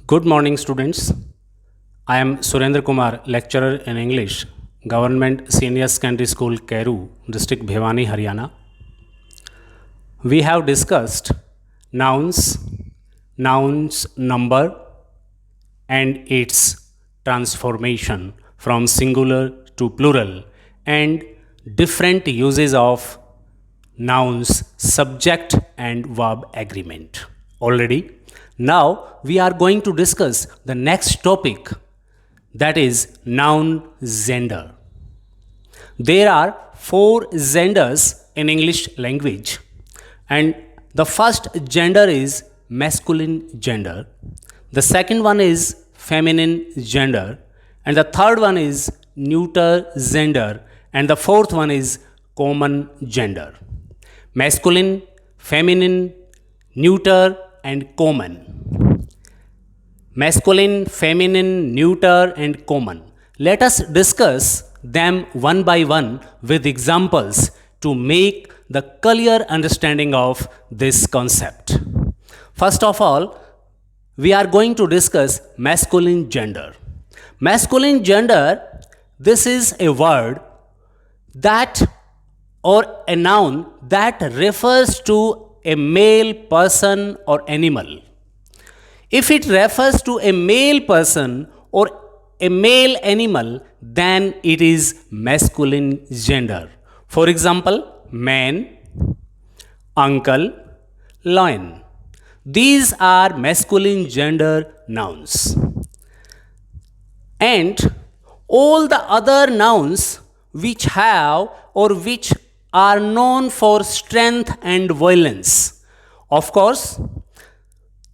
Good morning, students. I am Surendra Kumar, lecturer in English, Government Senior Secondary School, Kairu, District Bhiwani, Haryana. We have discussed nouns, nouns number, and its transformation from singular to plural, and different uses of nouns, subject and verb agreement. Already, now we are going to discuss the next topic, that is noun gender. There are four genders in English language, and the first gender is masculine gender, the second one is feminine gender, and the third one is neuter gender, and the fourth one is common gender. Masculine, feminine, neuter, and common. Masculine, feminine, neuter, and common. Let us discuss them one by one with examples to make the clear understanding of this concept. First of all, we are going to discuss masculine gender. Masculine gender, this is a word that or a noun that refers to a male person or animal. If it refers to a male person or a male animal, then it is masculine gender. For example, man, uncle, lion. These are masculine gender nouns. And all the other nouns which have or which are known for strength and violence. Of course,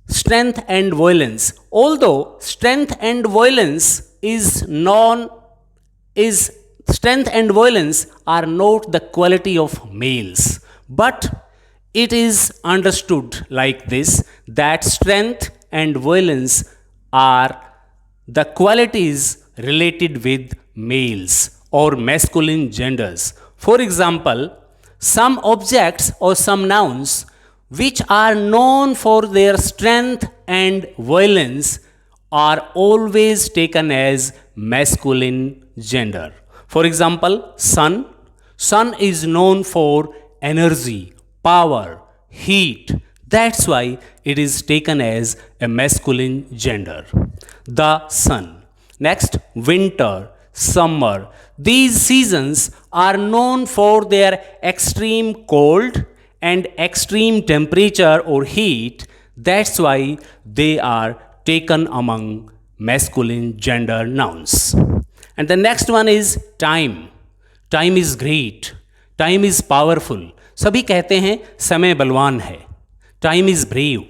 strength and violence. Although strength and violence strength and violence are not the quality of males, but it is understood like this, that strength and violence are the qualities related with males or masculine genders. For example, some objects or some nouns which are known for their strength and violence are always taken as masculine gender. For example, sun. Sun is known for energy, power, heat. That's why it is taken as a masculine gender. The sun. Next, winter, summer. These seasons are known for their extreme cold and extreme temperature or heat. That's why they are taken among masculine gender nouns. And the next one is time. Time is great. Time is powerful. सभी कहते हैं समय बलवान है. Time is brave.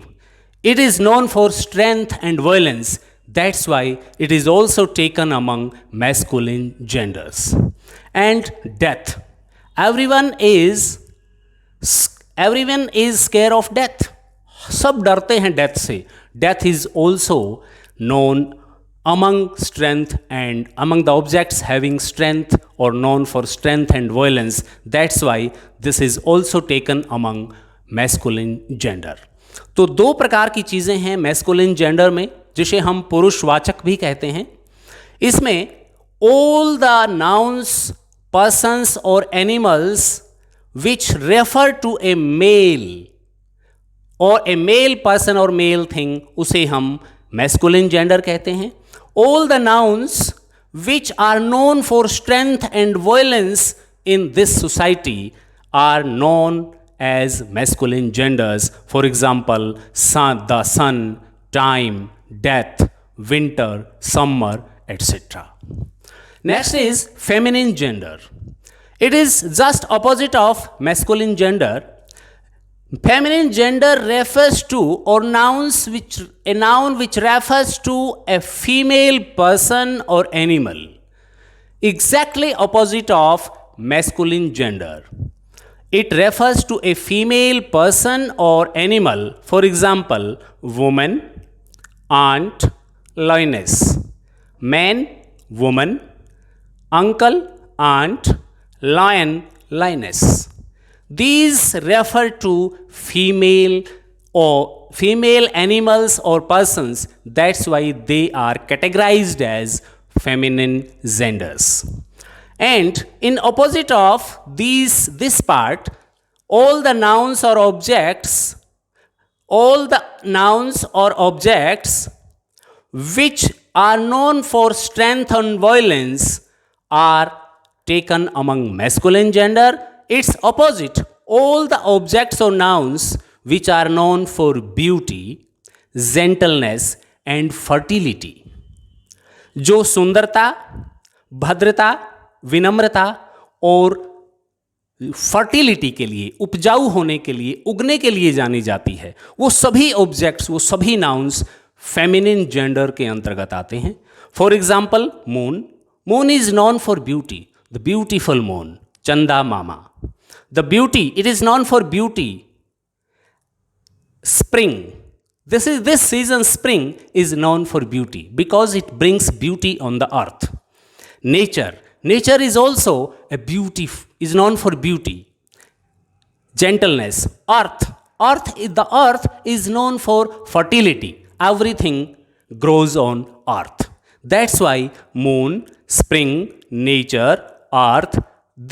It is known for strength and violence. That's why it is also taken among masculine genders. And death. Everyone is scared of death. सब डरते हैं death से. Death is also known among strength and among the objects having strength or known for strength and violence. That's why this is also taken among masculine gender. तो दो प्रकार की चीज़ें हैं masculine gender में, जिसे हम पुरुषवाचक भी कहते हैं. इसमें all the nouns, persons or animals which refer to a male or a male person or male thing, उसे हम masculine gender कहते हैं. All the nouns which are known for strength and violence in this society are known as masculine genders. For example, the sun, time, death, winter, summer, etc. Next is feminine gender. It is just opposite of masculine gender. Feminine gender refers to or a noun which refers to a female person or animal. Exactly opposite of masculine gender. It refers to a female person or animal. For example, woman, aunt, lioness. Man, woman, uncle, aunt, lion, lioness. These refer to female or female animals or persons, that's why they are categorized as feminine genders. And in opposite of this part, all the nouns or objects which are known for strength and violence are taken among masculine gender. Its opposite, all the objects or nouns which are known for beauty, gentleness and fertility, जो सुंदरता, भद्रता, विनम्रता और fertility के लिए, उपजाऊ होने के लिए, उगने के लिए जानी जाती है, वो सभी ऑब्जेक्ट्स, वो सभी नाउन्स फेमिनिन जेंडर के अंतर्गत आते हैं. For example moon. Moon is known for beauty, the beautiful moon. Chanda Mama, the beauty, it is known for beauty. Spring, this season spring is known for beauty because it brings beauty on the earth. Nature is also a beauty, is known for beauty. Gentleness. The earth is known for fertility. Everything grows on earth. That's why moon, spring, nature, earth,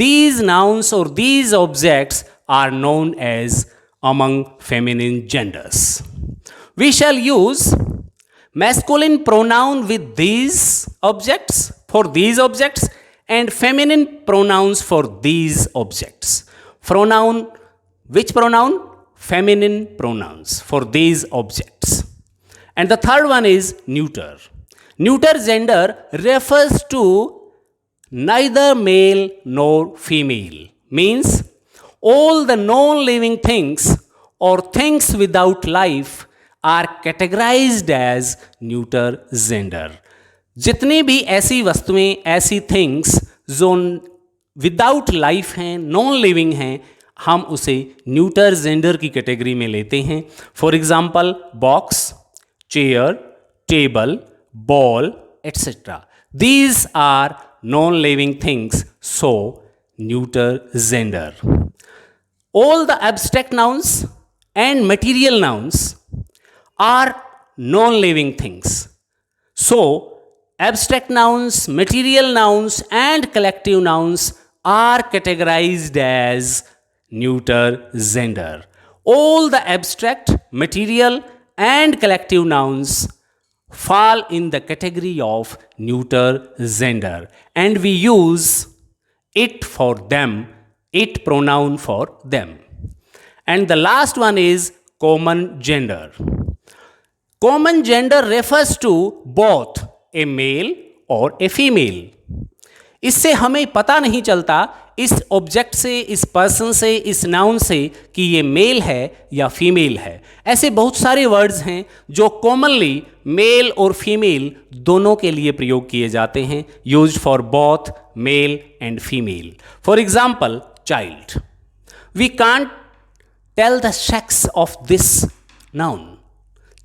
these nouns or these objects are known as among feminine genders. We shall use masculine pronoun with these objects, for these objects, and feminine pronouns for these objects. Pronoun, which pronoun? Feminine pronouns for these objects. And the third one is neuter. Neuter gender refers to neither male nor female. Means all the non-living things or things without life are categorized as neuter gender. जितनी भी ऐसी वस्तुएं, ऐसी things जो without life हैं, non living हैं, हम उसे न्यूटर जेंडर की कैटेगरी में लेते हैं. For example box, chair, table, ball, etcetera. These are non living things, so neuter gender. All the abstract nouns and material nouns are non-living things. So, abstract nouns, material nouns and collective nouns are categorized as neuter gender. All the abstract, material and collective nouns fall in the category of neuter gender, and we use it for them, it pronoun for them. And the last one is common gender. Common gender refers to both a male or a female. इससे हमें पता नहीं चलता इस object से, इस person से, इस नाउन से कि ये मेल है या फीमेल है. ऐसे बहुत सारे वर्ड्स हैं जो कॉमनली मेल और फीमेल दोनों के लिए प्रयोग किए जाते हैं. Used for both male and female. For example child. We can't tell the sex of this noun.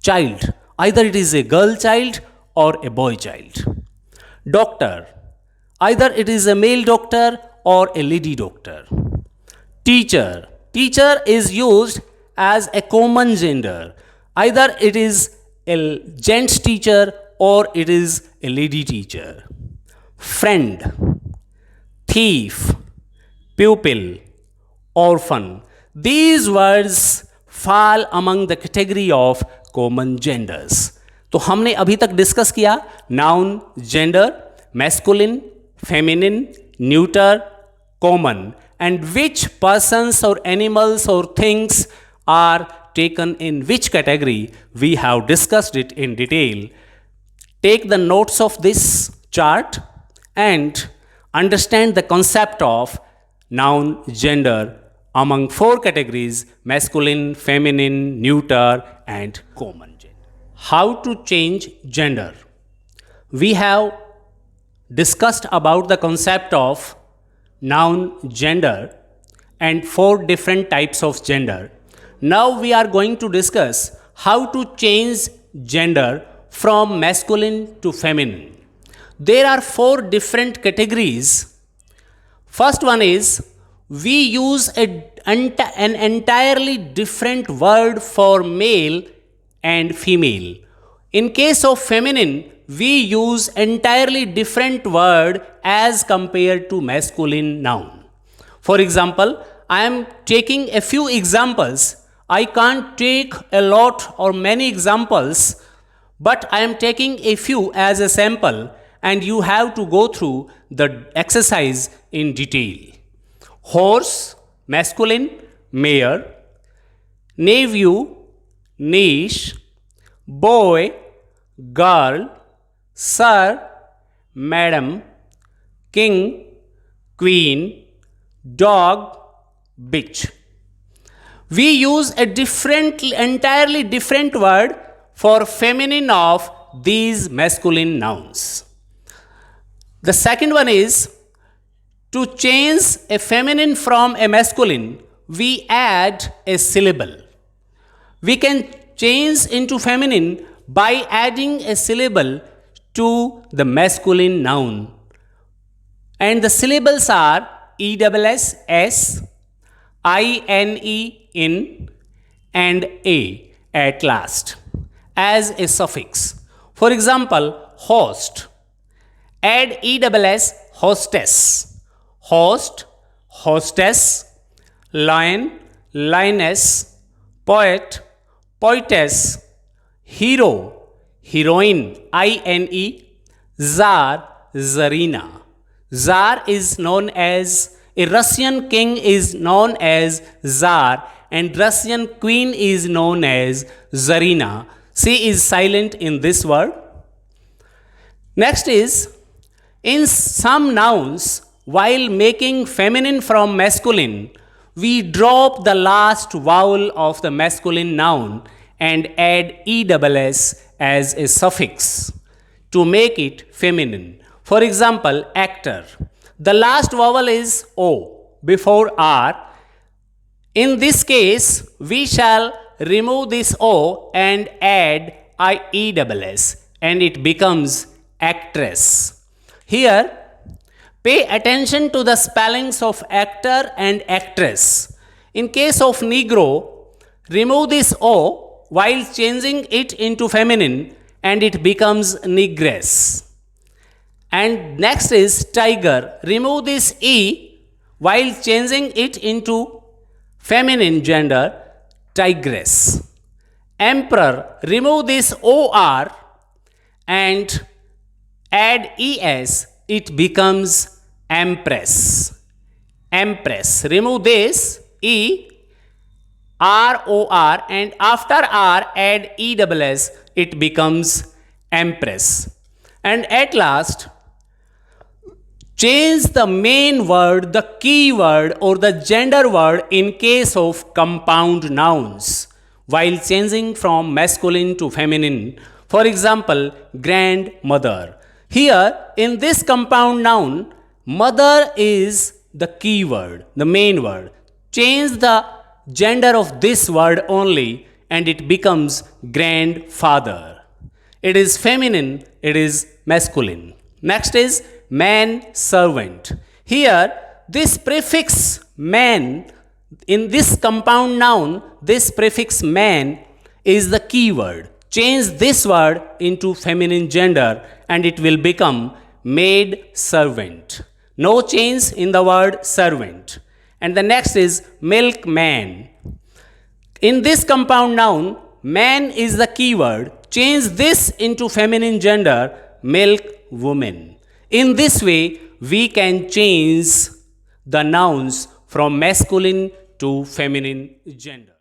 Child, either it is a girl child or a boy child. Doctor, either it is a male doctor or a lady doctor. Teacher, teacher is used as a common gender. Either it is a gents teacher or it is a lady teacher. Friend, thief, pupil, orphan. These words fall among the category of common genders. तो हमने अभी तक discuss किया noun, gender, masculine, feminine, neuter, common, and which persons or animals or things are taken in which category. We have discussed it in detail. Take the notes of this chart and understand the concept of noun, gender among four categories: masculine, feminine, neuter and common gender. How to change gender? We have discussed about the concept of noun, gender and four different types of gender. Now we are going to discuss how to change gender from masculine to feminine. There are four different categories. First one is we use an entirely different word for male and female. In case of feminine, we use entirely different word as compared to masculine noun. For example, I am taking a few examples. I can't take a lot or many examples, but I am taking a few as a sample, and you have to go through the exercise in detail. Horse, masculine, mare. Nephew, niece. Boy, girl. Sir, madam. King, queen. Dog, bitch. We use a entirely different word for feminine of these masculine nouns. The second one is, to change a feminine from a masculine, we add a syllable. We can change into feminine by adding a syllable to the masculine noun. And the syllables are ESS, INE, in, and A at last as a suffix. For example, host. Add ESS, hostess. Host, hostess. Lion, lioness. Poet, poetess. Hero, heroine, INE. Tsar, Tsarina. Tsar is known as, a Russian king is known as Tsar, and Russian queen is known as Tsarina. C is silent in this word. Next is, in some nouns, while making feminine from masculine, we drop the last vowel of the masculine noun and add ESS as a suffix to make it feminine. For example, actor. The last vowel is O before R. In this case, we shall remove this O and add ESS, and it becomes actress. Here, pay attention to the spellings of actor and actress. In case of Negro, remove this O while changing it into feminine, and it becomes negress. And next is tiger. Remove this E while changing it into feminine gender, tigress. Emperor. Remove this OR and add ES, it becomes empress. Empress. Remove this E, ROR, and after R add ESS, it becomes empress. And at last, change the main word, the key word, or the gender word in case of compound nouns while changing from masculine to feminine. For example, grandmother. Here, in this compound noun, mother is the key word, the main word. Change the gender of this word only, and it becomes grandfather. It is feminine, it is masculine. Next is man servant. Here, this prefix man, in this compound noun, this prefix man is the key word. Change this word into feminine gender, and it will become maid servant. No change in the word servant. And the next is milkman. In this compound noun, man is the key word. Change this into feminine gender, milk woman. In this way, we can change the nouns from masculine to feminine gender.